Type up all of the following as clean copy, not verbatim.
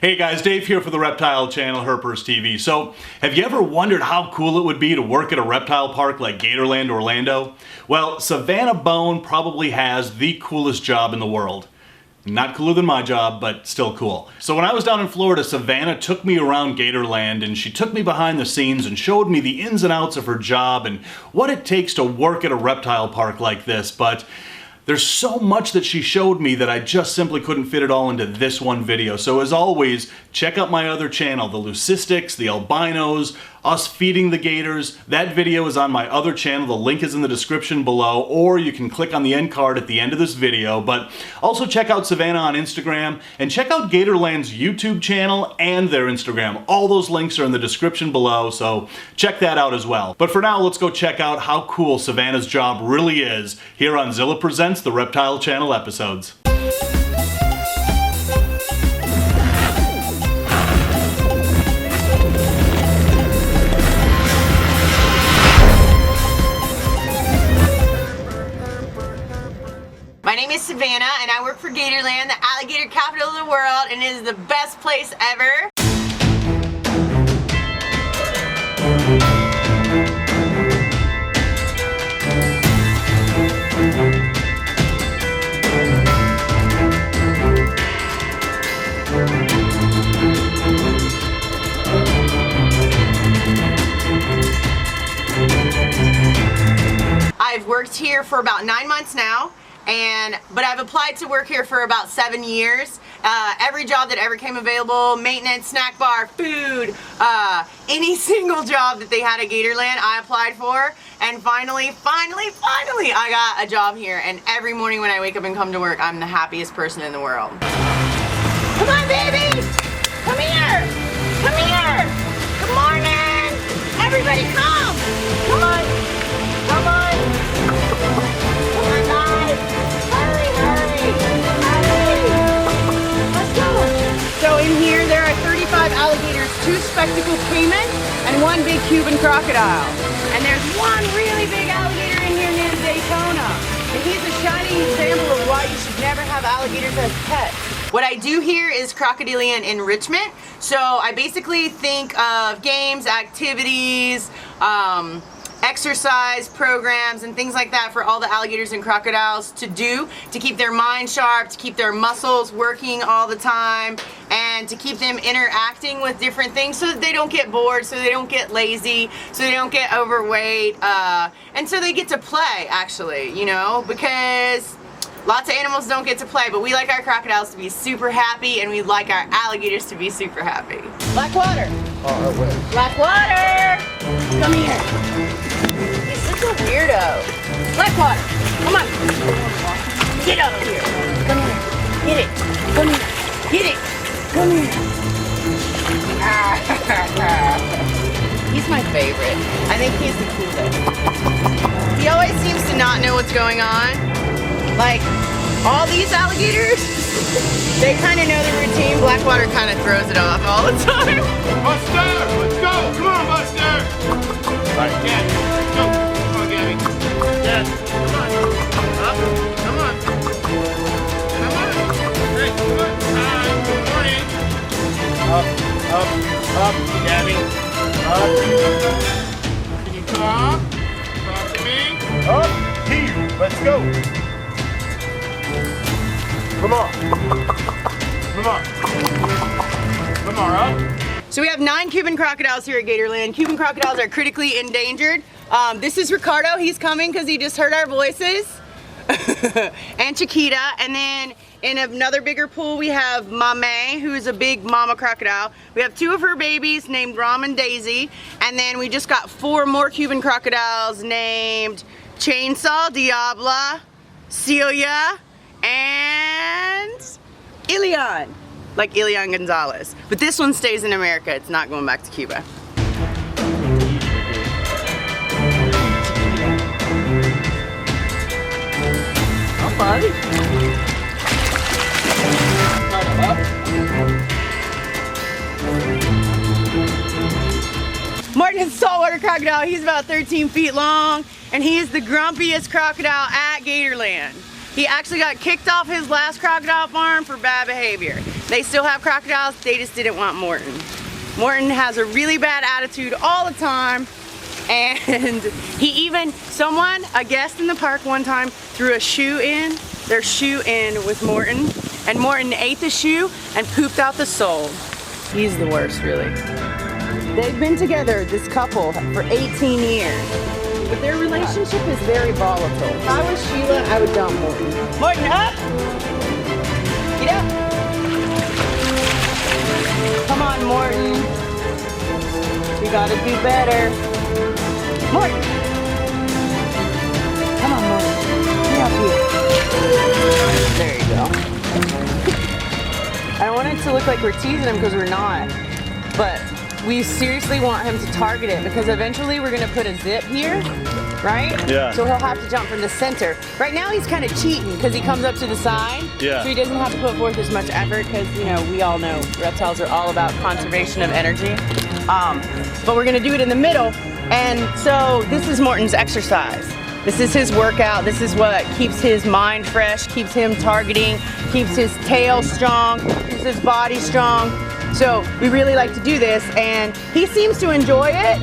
Hey guys, Dave here for the Reptile Channel, HerpersTV. So, have you ever wondered how cool it would be to work at a reptile park like Gatorland Orlando? Well, Savannah Boan probably has the coolest job in the world. Not cooler than my job, but still cool. So when I was down in Florida, Savannah took me around Gatorland and she took me behind the scenes and showed me the ins and outs of her job and what it takes to work at a reptile park like this. But there's so much that she showed me that I just simply couldn't fit it all into this one video. So as always, check out my other channel, the leucistics, the albinos, us feeding the gators. That video is on my other channel. The link is in the description below, or you can click on the end card at the end of this video. But also check out Savannah on Instagram and check out Gatorland's YouTube channel and their Instagram. All those links are in the description below, so check that out as well. But for now, let's go check out how cool Savannah's job really is here on Zilla Presents the Reptile Channel episodes. My name is Savannah and I work for Gatorland, the alligator capital of the world, and it is the best place ever. I've worked here for about 9 months now. But I've applied to work here for about 7 years. Every job that ever came available, maintenance, snack bar, food, any single job that they had at Gatorland, I applied for. And finally, I got a job here. And every morning when I wake up and come to work, I'm the happiest person in the world. Come on, baby! Come here! Come here! Good morning! Everybody come! Come on! Come on! Come on, guys! Hurry, hurry! Let's go! So in here there are 35 alligators, 2 spectacled caimans, and 1 big Cuban crocodile. And there's 1 really big alligator in here named Daytona. And he's a shining example of why you should never have alligators as pets. What I do here is crocodilian enrichment. So I basically think of games, activities, exercise programs and things like that for all the alligators and crocodiles to do, to keep their mind sharp, to keep their muscles working all the time, and to keep them interacting with different things so that they don't get bored, so they don't get lazy, so they don't get overweight, and so they get to play, actually, you know, because lots of animals don't get to play, but we like our crocodiles to be super happy, and we like our alligators to be super happy. Black water. Oh, that way. Black water. Come here. He's such a weirdo. Black water. Come on. Get over here. Come here. Get it. Come here. Get it. Come here. He's my favorite. I think he's the coolest. He always seems to not know what's going on. Like, all these alligators, they kind of know the routine. Blackwater kind of throws it off all the time. Buster, let's go! Come on, Buster! Alright, Gabby, let's go. Come on, Gabby. Yes, come on. Up, come on. Come on. Great, come on. Hi, good morning. Up, Gabby. Up. Can you talk? Talk to me. Up, here, let's go. Come on. Come on. Come on, up. So we have 9 Cuban crocodiles here at Gatorland. Cuban crocodiles are critically endangered. This is Ricardo. He's coming because he just heard our voices. And Chiquita. And then in another bigger pool, we have Mame, who is a big mama crocodile. We have 2 of her babies named Rom and Daisy. And then we just got 4 more Cuban crocodiles named Chainsaw, Diabla, Celia, and Ilion, like Ilion Gonzalez. But this one stays in America. It's not going back to Cuba. Hi, buddy. Martin is a saltwater crocodile. He's about 13 feet long, and he is the grumpiest crocodile at Gatorland. He actually got kicked off his last crocodile farm for bad behavior. They still have crocodiles, they just didn't want Morton. Morton has a really bad attitude all the time, and he even, a guest in the park one time threw their shoe in with Morton, and Morton ate the shoe and pooped out the sole. He's the worst, really. They've been together, this couple, for 18 years. But their relationship is very volatile. If I was Sheila, I would dump Morton. Morton, up! Get up! Come on, Morton. You gotta do better. Morton! Come on, Morton. Get up here. There you go. I don't want it to look like we're teasing him because we're not. But we seriously want him to target it because eventually we're gonna put a zip here, right? Yeah. So he'll have to jump from the center. Right now he's kind of cheating because he comes up to the side. Yeah. So he doesn't have to put forth as much effort because, you know, we all know reptiles are all about conservation of energy. But we're gonna do it in the middle. And so this is Morton's exercise. This is his workout. This is what keeps his mind fresh, keeps him targeting, keeps his tail strong, keeps his body strong. So we really like to do this, and he seems to enjoy it,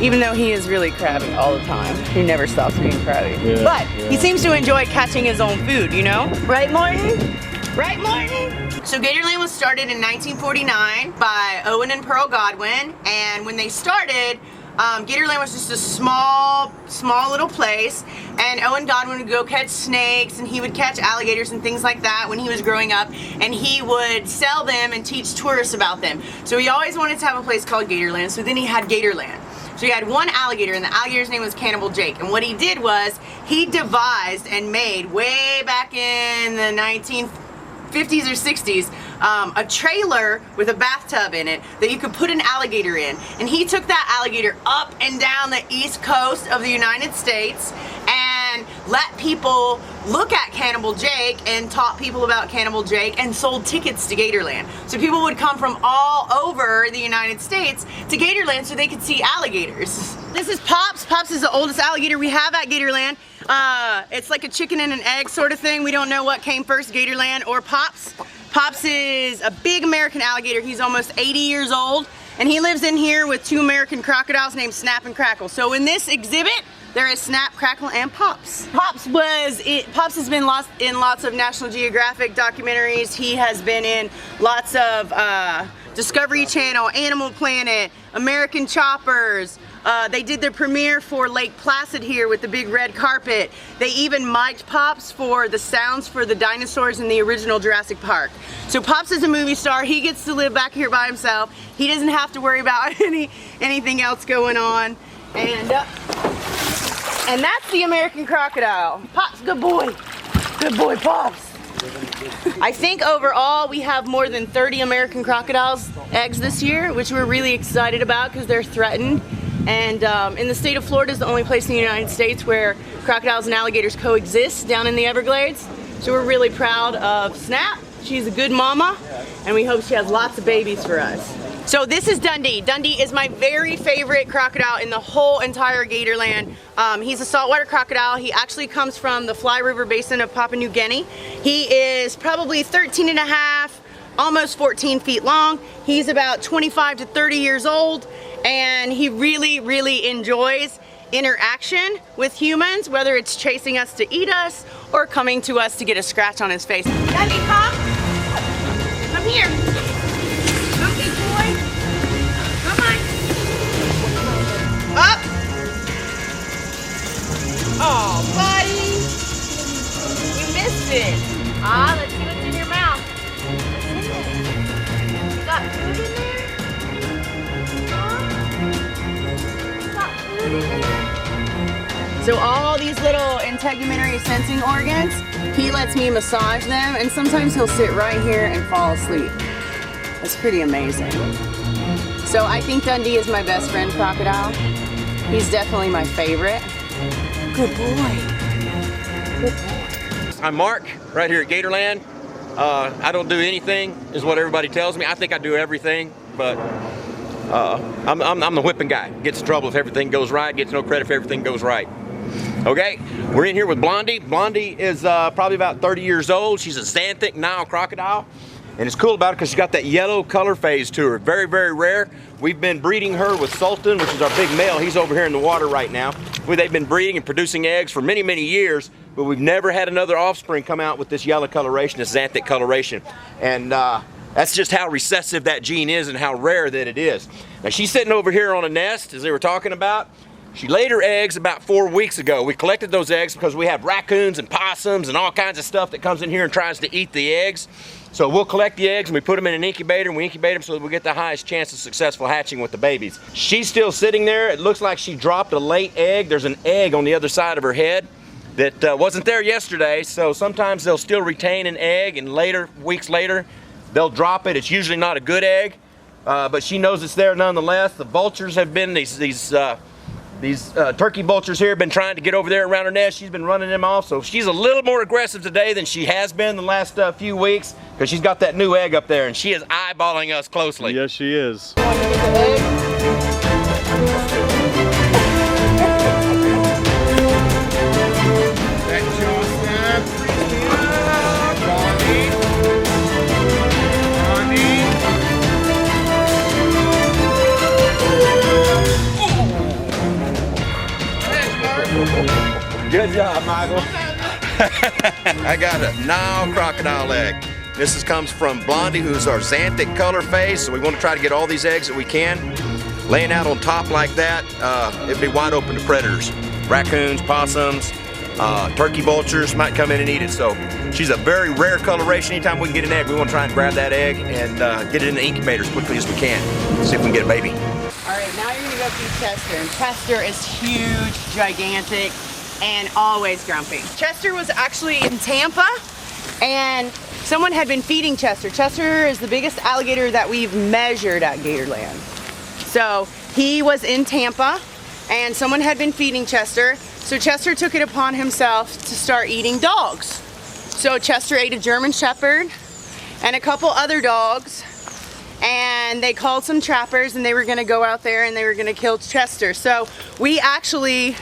even though he is really crabby all the time. He never stops being crabby. Yeah, but he seems to enjoy catching his own food, you know? Right, Morton? Right, Morton? So Gatorland was started in 1949 by Owen and Pearl Godwin, and when they started, Gatorland was just a small little place, and Owen Godwin would go catch snakes, and he would catch alligators and things like that when he was growing up, and he would sell them and teach tourists about them. So he always wanted to have a place called Gatorland, so then he had Gatorland. So he had one alligator, and the alligator's name was Cannibal Jake, and what he did was he devised and made way back in the 1950s or 60s a trailer with a bathtub in it that you could put an alligator in, and he took that alligator up and down the east coast of the United States and let people look at Cannibal Jake and taught people about Cannibal Jake and sold tickets to Gatorland. So people would come from all over the United States to Gatorland so they could see alligators. This is Pops. Pops is the oldest alligator we have at Gatorland. It's like a chicken and an egg sort of thing. We don't know what came first, Gatorland or Pops. Pops is a big American alligator. He's almost 80 years old, and he lives in here with two American crocodiles named Snap and Crackle. So in this exhibit, there is Snap, Crackle, and Pops. Pops has been in lots of National Geographic documentaries. He has been in lots of Discovery Channel, Animal Planet, American Choppers. They did their premiere for Lake Placid here with the big red carpet. They even mic'd Pops for the sounds for the dinosaurs in the original Jurassic Park. So Pops is a movie star. He gets to live back here by himself. He doesn't have to worry about anything else going on. And that's the American crocodile. Pops, good boy. Good boy, Pops. I think overall we have more than 30 American crocodiles eggs this year, which we're really excited about because they're threatened. And in the state of Florida is the only place in the United States where crocodiles and alligators coexist down in the Everglades. So we're really proud of Snap. She's a good mama, and we hope she has lots of babies for us. So this is Dundee. Dundee is my very favorite crocodile in the whole entire Gatorland. He's a saltwater crocodile. He actually comes from the Fly River Basin of Papua New Guinea. He is probably 13 and a half, almost 14 feet long. He's about 25 to 30 years old, and he really, really enjoys interaction with humans, whether it's chasing us to eat us or coming to us to get a scratch on his face. Dundee, come. Come here. Come, big boy. Come on. Up. Oh, buddy. You missed it. Let's see what's in your mouth. You got food in there? You got food in there? So all these little integumentary sensing organs, he lets me massage them, and sometimes he'll sit right here and fall asleep. That's pretty amazing. So I think Dundee is my best friend crocodile. He's definitely my favorite. Good boy. Good boy. I'm Mark, right here at Gatorland. I don't do anything, is what everybody tells me. I think I do everything, but I'm the whipping guy. Gets in trouble if everything goes right, gets no credit if everything goes right. Okay, we're in here with Blondie. Blondie is probably about 30 years old. She's a xanthic Nile crocodile. And it's cool about it because she's got that yellow color phase to her. Very, very rare. We've been breeding her with Sultan, which is our big male. He's over here in the water right now. They've been breeding and producing eggs for many, many years, but we've never had another offspring come out with this yellow coloration, this xanthic coloration. And that's just how recessive that gene is and how rare that it is. Now she's sitting over here on a nest, as they were talking about. She laid her eggs about 4 weeks ago. We collected those eggs because we have raccoons and possums and all kinds of stuff that comes in here and tries to eat the eggs. So we'll collect the eggs and we put them in an incubator and we incubate them so that we get the highest chance of successful hatching with the babies. She's still sitting there. It looks like she dropped a late egg. There's an egg on the other side of her head that wasn't there yesterday. So sometimes they'll still retain an egg and weeks later, they'll drop it. It's usually not a good egg, but she knows it's there nonetheless. The vultures have been, these turkey vultures here have been trying to get over there around her nest. She's been running them off, so she's a little more aggressive today than she has been the last few weeks because she's got that new egg up there and she is eyeballing us closely. Yes, she is. Good job, Michael. I got a Nile crocodile egg. This comes from Blondie, who's our xanthic color phase, so we want to try to get all these eggs that we can. Laying out on top like that, it'd be wide open to predators. Raccoons, possums, turkey vultures might come in and eat it. So she's a very rare coloration. Anytime we can get an egg, we want to try and grab that egg and get it in the incubator as quickly as we can. See if we can get a baby. All right, now you're gonna go feed Chester. And Chester is huge, gigantic, and always grumpy. Chester was actually in Tampa, and someone had been feeding Chester. Chester is the biggest alligator that we've measured at Gatorland. So he was in Tampa, and someone had been feeding Chester. So Chester took it upon himself to start eating dogs. So Chester ate a German Shepherd and a couple other dogs, and they called some trappers and they were gonna go out there and they were gonna kill Chester. So we actually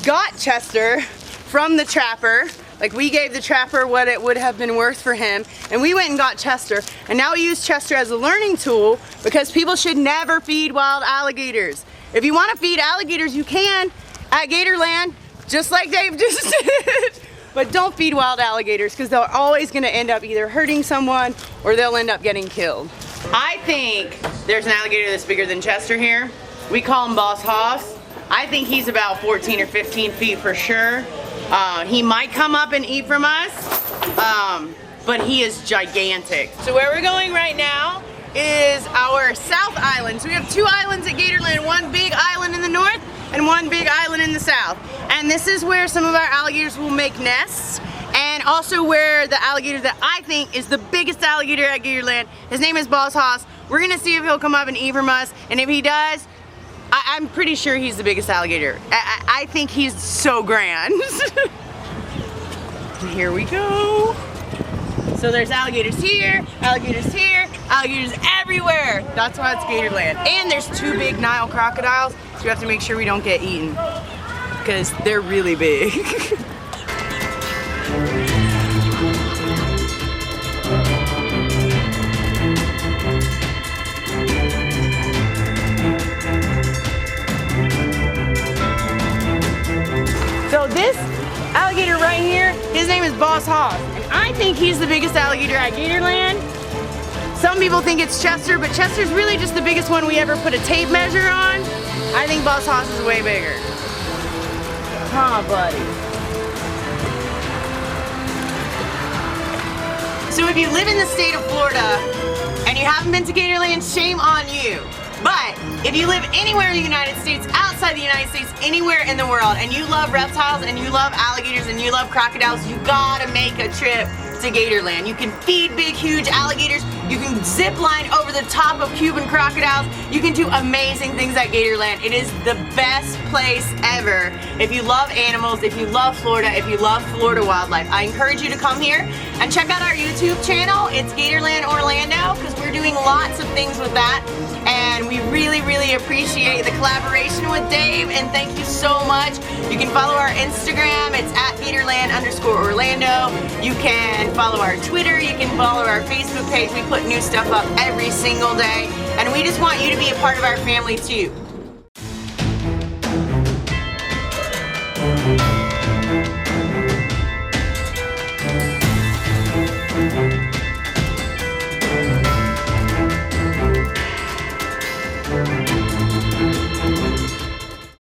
got Chester from the trapper. Like, we gave the trapper what it would have been worth for him, and we went and got Chester. And now we use Chester as a learning tool because people should never feed wild alligators. If you wanna feed alligators, you can at Gatorland, just like Dave just did. But don't feed wild alligators because they're always gonna end up either hurting someone or they'll end up getting killed. I think there's an alligator that's bigger than Chester here. We call him Boss Hoss. I think he's about 14 or 15 feet for sure. He might come up and eat from us, but he is gigantic. So where we're going right now is our South Island. So we have two islands at Gatorland, one big island in the north and one big island in the south. And this is where some of our alligators will make nests, and also where the alligator that I think is the biggest alligator at Gatorland, his name is Boss Hoss. We're gonna see if he'll come up and eat from us, and if he does, I'm pretty sure he's the biggest alligator. I think he's so grand. Here we go. So there's alligators here, alligators everywhere. That's why it's Gatorland. And there's two big Nile crocodiles, so we have to make sure we don't get eaten because they're really big. So this alligator right here, his name is Boss Hoss, and I think he's the biggest alligator at Gatorland. Some people think it's Chester, but Chester's really just the biggest one we ever put a tape measure on. I think Boss Hoss is way bigger. Huh, buddy? So if you live in the state of Florida and you haven't been to Gatorland, shame on you. But if you live anywhere in the United States, outside the United States, anywhere in the world, and you love reptiles and you love alligators and you love crocodiles, you gotta make a trip to Gatorland. You can feed big, huge alligators. You can zip line over the top of Cuban crocodiles. You can do amazing things at Gatorland. It is the best place ever. If you love animals, if you love Florida, if you love Florida wildlife, I encourage you to come here and check out our YouTube channel. It's Gatorland Orlando, because we're doing lots of things with that. And we really, really appreciate the collaboration with Dave, and thank you so much. You can follow our Instagram, it's at Gatorland_Orlando. You can follow our Twitter, you can follow our Facebook page. We put new stuff up every single day, and we just want you to be a part of our family too.